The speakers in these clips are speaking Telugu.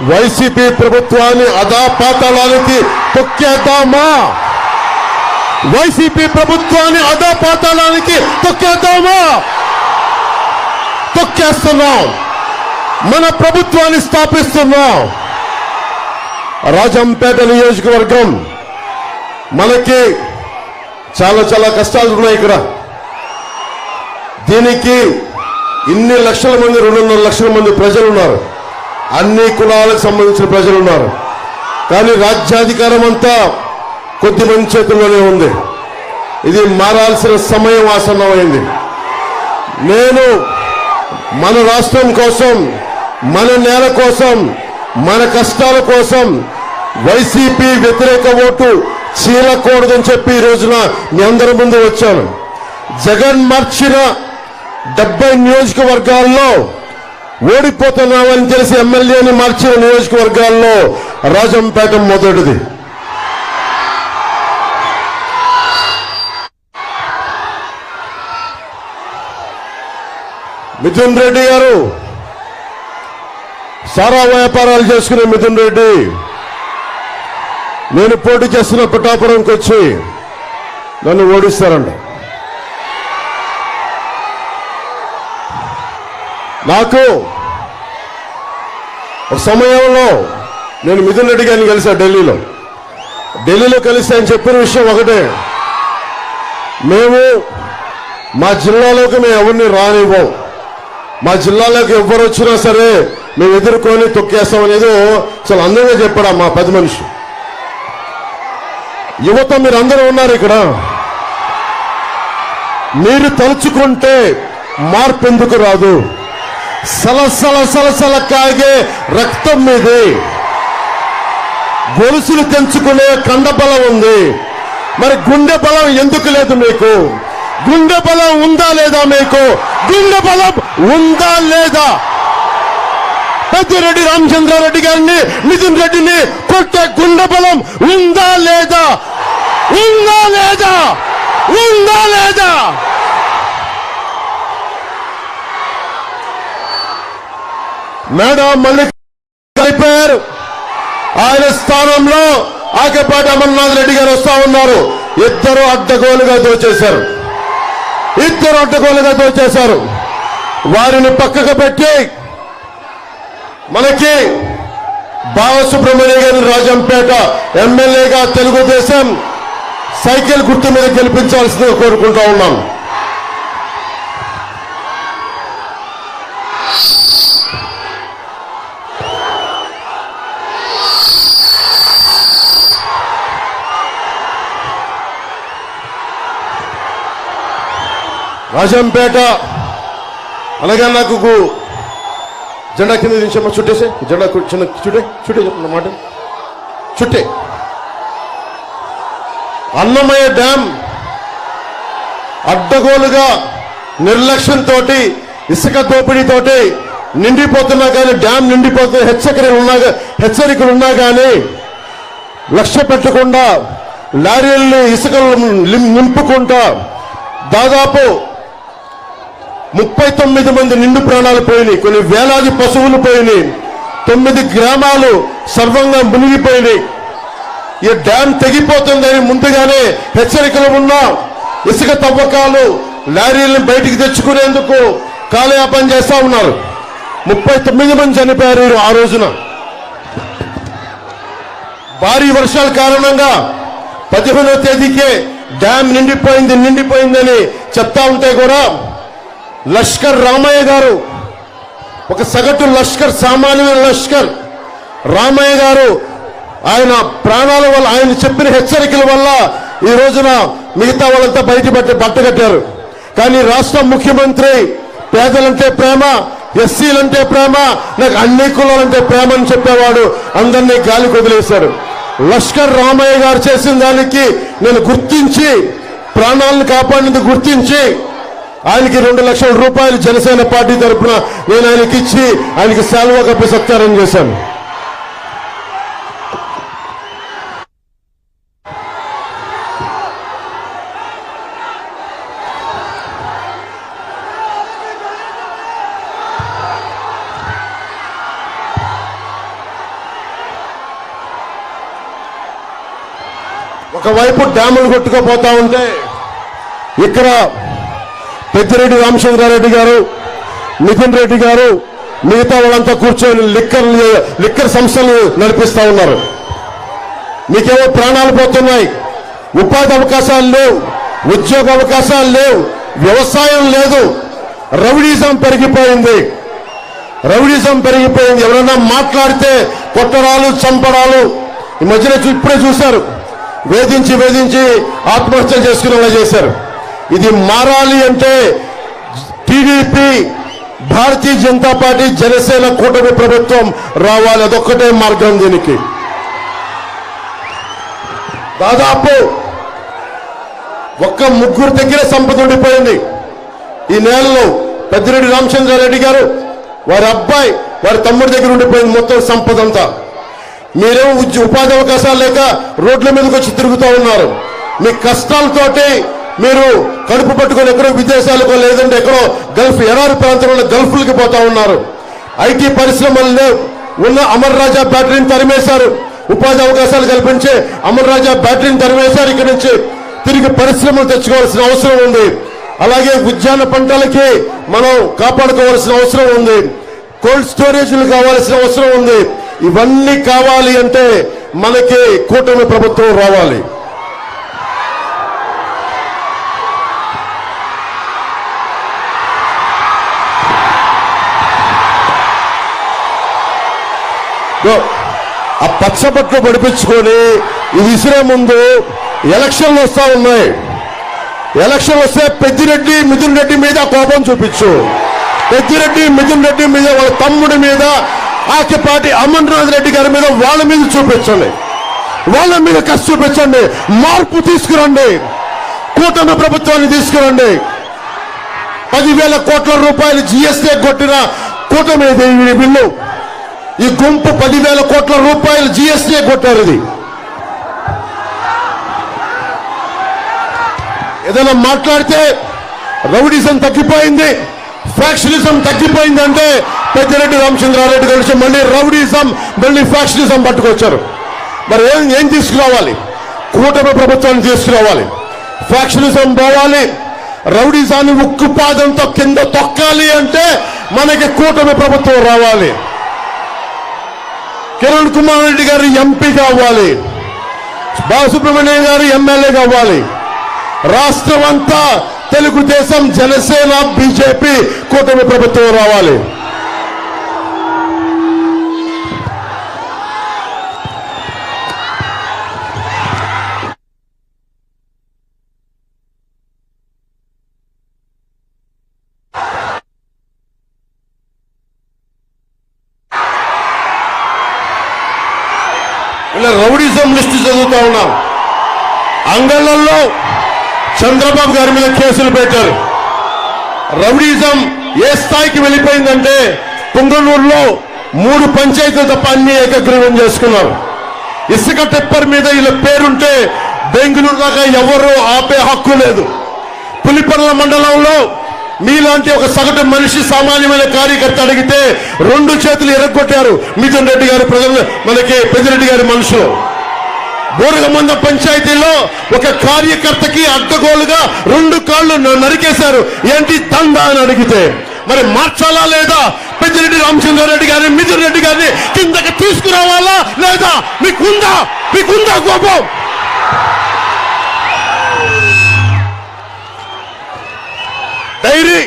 వైసీపీ ప్రభుత్వాన్ని అధాపాతాళానికి తొక్కేద్దామా? వైసీపీ ప్రభుత్వాన్ని అధాపాతాళానికి తొక్కేద్దామా? తొక్కేస్తున్నాం. మన ప్రభుత్వాన్ని స్థాపిస్తున్నాం. రాజంపేట నియోజకవర్గం మనకి చాలా కష్టాలు ఉన్నాయి. ఇక్కడ దీనికి ఇన్ని లక్షల మంది 2.5 లక్షల మంది ప్రజలు ఉన్నారు. అన్ని కులాలకు సంబంధించిన ప్రజలు ఉన్నారు. కానీ రాజ్యాధికారం అంతా కొద్ది మంది చేతుల్లోనే ఉంది. ఇది మారాల్సిన సమయం ఆసన్నమైంది. నేను మన రాష్ట్రం కోసం, మన నేల కోసం, మన కష్టాల కోసం వైసీపీ వ్యతిరేక ఓటు చీలకూడదని చెప్పి ఈ రోజున మీ అందరి ముందు వచ్చాను. జగన్ మార్చిన 70 నియోజకవర్గాల్లో ఓడిపోతున్నామని తెలిసి ఎమ్మెల్యేని మార్చిన నియోజకవర్గాల్లో రాజంపేట మొదటిది. మిథున్ రెడ్డి గారు సారా వ్యాపారాలు చేసుకునే మిథున్ రెడ్డి నేను పోటీ చేస్తున్న పిఠాపురంకి వచ్చి నన్ను ఓడిస్తారంట. నాకు ఒక సమయంలో నేను మిథున్ రెడ్డి గారిని కలిసా ఢిల్లీలో కలిసి ఆయన చెప్పిన విషయం ఒకటే, మేము మా జిల్లాలోకి మేము ఎవరిని రానివ్వం, మా జిల్లాలోకి ఎవరు వచ్చినా సరే మేము ఎదుర్కొని తొక్కేస్తామనేది చాలా అందంగా చెప్పాడు మా పెద్ద మనిషి. యువత మీరందరూ ఉన్నారు ఇక్కడ. మీరు తలుచుకుంటే మార్పు ఎందుకు రాదు? సలసల కాగే రక్తం మీది, గొలుసులు తెంచుకునే కండబలం ఉంది. మరి గుండె బలం ఎందుకు లేదు మీకు? గుండె బలం ఉందా లేదా మీకు? గుండె బలం ఉందా లేదా? పెద్దిరెడ్డి రామచంద్రారెడ్డి గారిని, మిథున్ రెడ్డిని కొట్టే గుండె బలం ఉందా లేదా? ఉందా లేదా? ఉందా లేదా? మేడం మల్లిక్ అయిపోయారు. ఆయన స్థానంలో ఆకేపాటి అమర్నాథ్ రెడ్డి గారు వస్తా ఉన్నారు. ఇద్దరు అడ్డగోలుగా దోచేశారు. వారిని పక్కకు పెట్టి మనకి బాలసుబ్రహ్మణ్య గారిని రాజంపేట ఎమ్మెల్యేగా తెలుగుదేశం సైకిల్ గుర్తు మీద గెలిపించాల్సిందిగా కోరుకుంటా ఉన్నాం. రాజంపేట అలాగే నాకు జెండా కింద దించమ్మా, చుట్టేసే జెండా చిన్న చుట్టే చెప్పిన మాట చుట్టే. అన్నమయ్య డ్యాం అడ్డగోలుగా నిర్లక్ష్యంతో ఇసుక దోపిడీతోటి నిండిపోతున్నా కానీ, డ్యాం నిండిపోతున్న హెచ్చరికలు ఉన్నా కానీ లక్ష్య పెట్టకుండా లారీల్ని ఇసుకలు నింపుకుంటా దాదాపు 39 మంది నిండు ప్రాణాలు పోయినాయి. కొన్ని వేలాది పశువులు పోయినాయి. 9 గ్రామాలు సర్వంగా మునిగిపోయినాయి. ఈ డ్యాం తెగిపోతుందని ముందుగానే హెచ్చరికలు ఉన్నా ఇసుక తవ్వకాలు లారీలను బయటికి తెచ్చుకునేందుకు కాలయాపన చేస్తా ఉన్నారు. 39 మంది చనిపోయారు ఆ రోజున. భారీ వర్షాల కారణంగా 15వ తేదీకే డ్యాం నిండిపోయిందని చెప్తా ఉంటే కూడా లష్కర్ రామయ్య గారు, ఒక సగటు లష్కర్, సామాన్య లష్కర్ రామయ్య గారు, ఆయన ప్రాణాల వల్ల, ఆయన చెప్పిన హెచ్చరికల వల్ల ఈ రోజున మిగతా వాళ్ళంతా బట్టగట్టారు. కానీ రాష్ట్ర ముఖ్యమంత్రి పేదలంటే ప్రేమ, ఎస్సీలంటే ప్రేమ, నాకు అన్ని కులాలంటే ప్రేమ అని చెప్పేవాడు అందరినీ గాలికి వదిలేశారు. లష్కర్ రామయ్య గారు చేసిన దానికి నేను గుర్తించి, ప్రాణాలను కాపాడినందుకు గుర్తించి ఆయనకి 2 లక్షల రూపాయలు జనసేన పార్టీ తరఫున నేను ఆయనకి ఇచ్చి ఆయనకి శాలువా కప్పి సత్కారం చేశాను. ఒకవైపు డ్యాములు కొట్టుకుపోతా ఉంటే ఇక్కడ పెద్దిరెడ్డి రామచంద్రారెడ్డి గారు, నితిన్ రెడ్డి గారు, మిగతా వాళ్ళంతా కూర్చొని లిక్కర్ సంస్థలు నడిపిస్తా ఉన్నారు. మీకేమో ప్రాణాలు పోతున్నాయి, ఉపాధి అవకాశాలు లేవు, ఉద్యోగ అవకాశాలు లేవు, వ్యవసాయం లేదు, రౌడీజం పెరిగిపోయింది. ఎవరైనా మాట్లాడితే కొట్టడాలు, చంపడాలు. ఈ మధ్యన ఇప్పుడే చూశారు, వేధించి ఆత్మహత్య చేసుకునేలా చేశారు. ఇది మారాలి అంటే టీడీపీ, భారతీయ జనతా పార్టీ, జనసేన కూటమి ప్రభుత్వం రావాలి. అదొక్కటే మార్గం దీనికి. దాదాపు ఒక్క ముగ్గురు దగ్గర సంపద ఉండిపోయింది ఈ నేలలో. పెద్దిరెడ్డి రామచంద్రారెడ్డి గారు, వారి అబ్బాయి, వారి తమ్ముడి దగ్గర ఉండిపోయింది మొత్తం సంపద అంతా. మీరేమో ఉపాధి అవకాశాలు లేక రోడ్ల మీదకి వచ్చి తిరుగుతూ ఉన్నారు. మీ కష్టాలతోటి మీరు కడుపు పట్టుకొని ఎక్కడో విదేశాలకు, లేదంటే ఎక్కడో గల్ఫ్ ఎడారి ప్రాంతంలో గల్ఫ్లకి పోతా ఉన్నారు. ఐటీ పరిశ్రమలు లేవు. ఉన్న అమర్ రాజా బ్యాటరీని తరిమేశారు. ఉపాధి అవకాశాలు కల్పించే అమర్ రాజా బ్యాటరీని తరిమేశారు. ఇక్కడి నుంచి తిరిగి పరిశ్రమలు తెచ్చుకోవాల్సిన అవసరం ఉంది. అలాగే ఉద్యాన పంటలకి మనం కాపాడుకోవాల్సిన అవసరం ఉంది. కోల్డ్ స్టోరేజ్లు కావాల్సిన అవసరం ఉంది. ఇవన్నీ కావాలి అంటే మనకి కూటమి ప్రభుత్వం రావాలి. ఆ పచ్చబట్లు పడిపించుకొని ఇది విసిరే ముందు ఎలక్షన్లు వస్తా ఉన్నాయి. ఎలక్షన్ వస్తే పెద్దిరెడ్డి, మిథున్ రెడ్డి మీద కోపం చూపించు. పెద్దిరెడ్డి, మిథున్ రెడ్డి మీద, వాళ్ళ తమ్ముడి మీద, ఆకిపాటి అమర్నాథ్ రెడ్డి గారి మీద, వాళ్ళ మీద చూపించండి. వాళ్ళ మీద కసి చూపించండి. మార్పు తీసుకురండి. కూటమి ప్రభుత్వాన్ని తీసుకురండి. 10,000 కోట్ల రూపాయలు జీఎస్టీ కొట్టిన కూటమి వీళ్ళు. ఈ గుంపు 10,000 కోట్ల రూపాయలు జీఎస్టీ కొట్టారు. ఇది ఏదైనా మాట్లాడితే రౌడీజం తగ్గిపోయింది, ఫ్యాక్షనిజం తగ్గిపోయింది అంటే పెద్దిరెడ్డి రామచంద్రారెడ్డి కలిసి మళ్ళీ రౌడీజం, మళ్ళీ ఫ్యాక్షనిజం పట్టుకొచ్చారు. మరి ఏం తీసుకురావాలి? కూటమి ప్రభుత్వాన్ని తీసుకురావాలి. ఫ్యాక్షనిజం పోవాలి. రౌడీజాన్ని ఉక్కుపాదంతో కింద తొక్కాలి అంటే మనకి కూటమి ప్రభుత్వం రావాలి. కిరణ్ కుమార్ రెడ్డి గారు ఎంపీ కావాలి. బాలసుబ్రహ్మణ్యం గారు ఎమ్మెల్యే కావాలి. రాష్ట్రం అంతా తెలుగుదేశం, జనసేన, బీజేపీ కూటమి ప్రభుత్వం రావాలి. ఇలా రౌడీజం లిస్టు చదువుతా ఉన్నాం. అంగళ్ళల్లో చంద్రబాబు గారి మీద కేసులు పెట్టారు. రౌడీజం ఏ స్థాయికి వెళ్ళిపోయిందంటే పుంగనూరులో 3 పంచాయతీలు తప్ప అన్ని ఏకగ్రీవం చేసుకున్నారు. ఇసుక టిప్పర్ మీద ఇలా పేరుంటే బెంగళూరు దాకా ఎవరు ఆపే హక్కు లేదు. పులిపర్ల మండలంలో మీలాంటి ఒక సగటు మనిషి, సామాన్యమైన కార్యకర్త అడిగితే 2 చేతులు ఎరగొట్టారు మిథున్ రెడ్డి గారి ప్రజలు, మనకి పెద్దిరెడ్డి గారి మనుషులు. బోరగమంద పంచాయతీలో ఒక కార్యకర్తకి అడ్డగోలుగా 2 కాళ్ళు నరికేశారు. ఏంటి తండా అని అడిగితే మరి మార్చాలా లేదా? పెద్దిరెడ్డి రామచంద్రారెడ్డి గారిని, మిథున్ రెడ్డి గారిని కిందకి తీసుకురావాలా లేదా? మీకుందా కోపం? డైరీ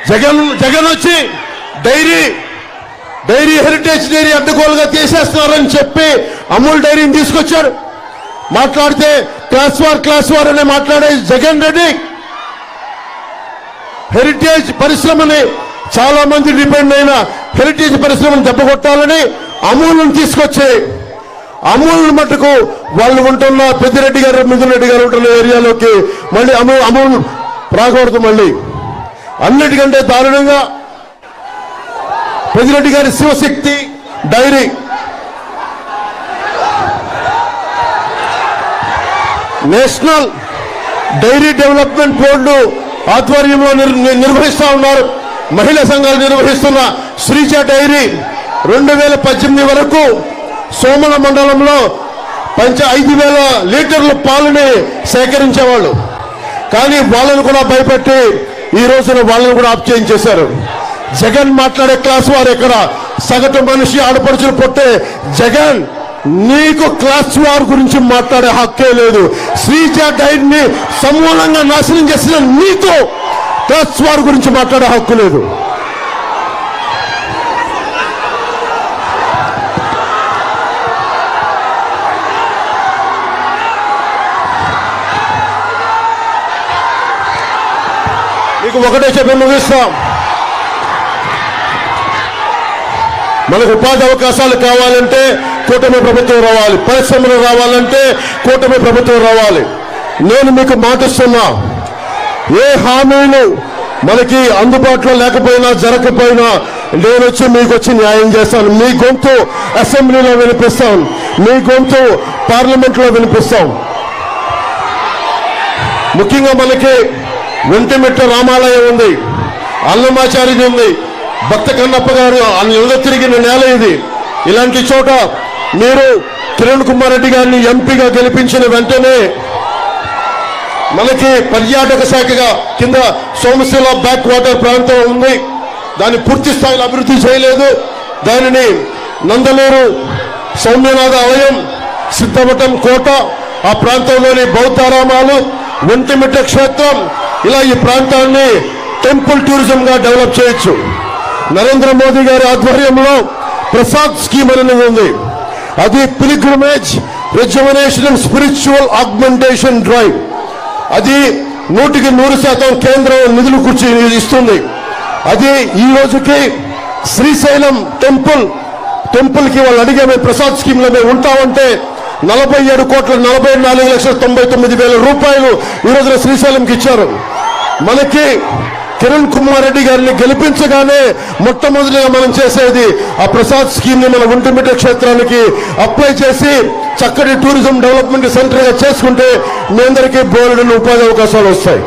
జగన్ వచ్చి డైరీ హెరిటేజ్ డైరీ అడ్డగోలుగా తీసేస్తున్నారని చెప్పి అమూల్ డైరీని తీసుకొచ్చారు. మాట్లాడితే క్లాస్ వార్ అనే మాట్లాడే జగన్ రెడ్డి హెరిటేజ్ పరిశ్రమని, చాలా మంది డిపెండ్ అయిన హెరిటేజ్ పరిశ్రమను దెబ్బకొట్టాలని అమూల్ని తీసుకొచ్చి, అమూల్ మట్టుకు వాళ్ళు ఉంటున్న పెద్దిరెడ్డి గారు, మిథున్ రెడ్డి గారు ఉంటున్న ఏరియాలోకి మళ్ళీ అమూల్ రాకూడదు. మళ్ళీ అన్నిటికంటే దారుణంగా పెద్దిరెడ్డి గారి Shivashakti dairy, national dairy development board ఆధ్వర్యంలో నిర్వహిస్తూ ఉన్నారు. మహిళా సంఘాలు నిర్వహిస్తున్న శ్రీజ డైరీ 2018 వరకు సోమల మండలంలో 5,000 లీటర్ల పాలని సేకరించేవాళ్ళు. కానీ వాళ్ళను కూడా భయపెట్టి ఈ రోజున వాళ్ళని కూడా ఆఫ్ చేయించేశారు. జగన్ మాట్లాడే క్లాస్ వారు ఎక్కడ? సగటు మనిషి ఆడపడుచులు పొట్టే జగన్, నీకు క్లాస్ వార్ గురించి మాట్లాడే హక్కే లేదు. శ్రీజ డైట్ ని సమూలంగా నాశనం చేసిన నీకు క్లాస్ వార్ గురించి మాట్లాడే హక్కు లేదు. మీకు ఒకటే చెప్పి ముగిస్తాం. మనకు ఉపాధి అవకాశాలు కావాలంటే కూటమి ప్రభుత్వం రావాలి. పరిశ్రమలు రావాలంటే కూటమి ప్రభుత్వం రావాలి. నేను మీకు మాటిస్తున్నా, ఏ హామీలు మనకి అందుబాటులో లేకపోయినా జరగకపోయినా నేను వచ్చి మీకు వచ్చి న్యాయం చేస్తాను. మీ గొంతు అసెంబ్లీలో వినిపిస్తాం, మీ గొంతు పార్లమెంట్లో వినిపిస్తాం. ముఖ్యంగా మనకి ఒంటిమిట్ట రామాలయం ఉంది, అన్నమాచార్యుడు ఉంది, భక్త కన్నప్ప గారు అందరూ తిరిగిన నేల ఇది. ఇలాంటి చోట మీరు కిరణ్ కుమార్ రెడ్డి గారిని ఎంపీగా గెలిపించిన వెంటనే మనకి పర్యాటక శాఖగా కింద సోమశిల బ్యాక్ వాటర్ ప్రాంతం ఉంది, దాన్ని పూర్తి స్థాయిలో అభివృద్ధి చేయలేదు. దానిని నందలూరు సౌమ్యనాథ ఆలయం, సిద్ధవటం కోట, ఆ ప్రాంతంలోని బౌద్ధారామాలు, ఒంటిమిట్ట క్షేత్రం, ఇలా ఈ ప్రాంతాన్ని టెంపుల్ టూరిజం గా డెవలప్ చేయొచ్చు. నరేంద్ర మోదీ గారి ఆధ్వర్యంలో ప్రసాద్ స్కీమ్ అనేది ఉంది. అది pilgrimage రిజర్వనేషన్ and spiritual augmentation drive. అది 100% కేంద్రం నిధులు కూర్చి ఇస్తుంది. అది ఈ రోజుకి శ్రీశైలం టెంపుల్ కి వాళ్ళు అడిగే ప్రసాద్ స్కీమ్ లో మేము ఉంటామంటే 47,44,99,000 రూపాయలు ఈ రోజున శ్రీశైలంకి ఇచ్చారు. మనకి కిరణ్ కుమార్ రెడ్డి గారిని గెలిపించగానే మొట్టమొదటిగా మనం చేసేది ఆ ప్రసాద్ స్కీమ్ ని మన ఒంటిమిట్ట క్షేత్రానికి అప్లై చేసి చక్కటి టూరిజం డెవలప్మెంట్ సెంటర్ గా చేసుకుంటే మీ అందరికీ బోలెడన్ని ఉపాధి అవకాశాలు వస్తాయి.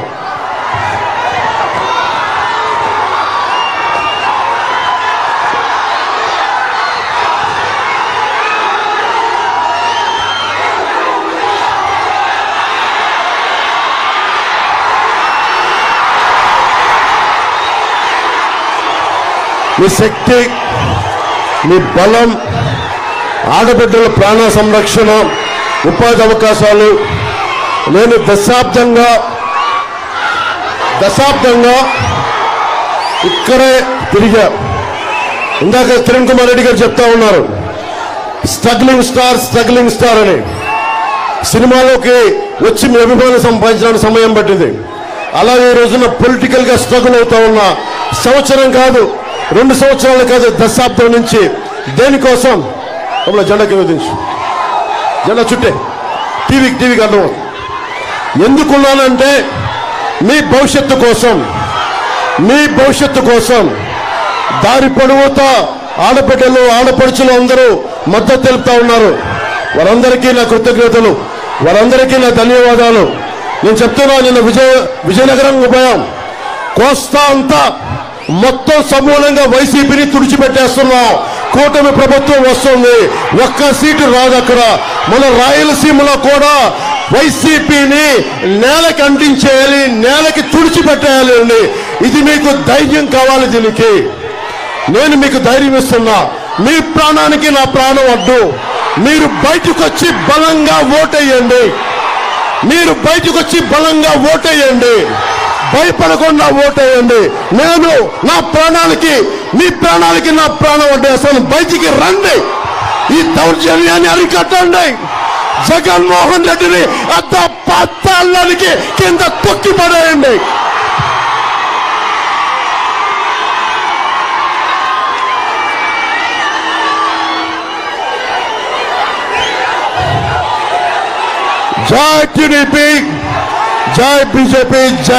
మీ శక్తి, మీ బలం, ఆడబిడ్డల ప్రాణ సంరక్షణ, ఉపాధి అవకాశాలు. నేను దశాబ్దంగా ఇక్కడే తిరిగా. ఇందాక కిరణ్ కుమార్ రెడ్డి గారు చెప్తా ఉన్నారు స్ట్రగ్లింగ్ స్టార్ అని. సినిమాలోకి వచ్చి మీ అభిమానం సంపాదించడానికి సమయం పట్టింది. అలాగే ఈ రోజున పొలిటికల్ గా స్ట్రగుల్ అవుతా ఉన్నా సంవత్సరం కాదు, 2 సంవత్సరాలు కాదు, దశాబ్దం నుంచి దేనికోసం జెండా కిందించు, జెండా చుట్టే టీవీకి అర్థం. ఎందుకున్నానంటే మీ భవిష్యత్తు కోసం దారి పొడవుతా ఆడబిడ్డలు ఆడపడుచులు అందరూ మద్దతు తెలుపుతా ఉన్నారు. వారందరికీ నా కృతజ్ఞతలు, వారందరికీ నా ధన్యవాదాలు. నేను చెప్తున్నా, నిన్న విజయనగరం పోయాం. కోస్తా అంతా మొత్తం సమూలంగా వైసీపీని తుడిచిపెట్టేస్తున్నాం. కూటమి ప్రభుత్వం వస్తుంది, ఒక్క సీటు రాదు అక్కడ. మన రాయలసీమలో కూడా వైసీపీని నేలకి అంటించేయాలి, నేలకి తుడిచిపెట్టేయాలి అండి. ఇది మీకు ధైర్యం కావాలి. దీనికి నేను మీకు ధైర్యం ఇస్తున్నా. మీ ప్రాణానికి నా ప్రాణం అడ్డు. మీరు బయటకు వచ్చి బలంగా ఓటేయండి. భయపడకుండా ఓటేయండి. నేను నా ప్రాణానికి, మీ ప్రాణాలకి నా ప్రాణం అడ్డేస్తాను. బయటికి రండి, ఈ దౌర్జన్యాన్ని అరికట్టండి. జగన్మోహన్ రెడ్డిని పాతాళానికి కింద తొక్కి పడేయండి. జై టీడీపీ, జై బీజేపీ, జై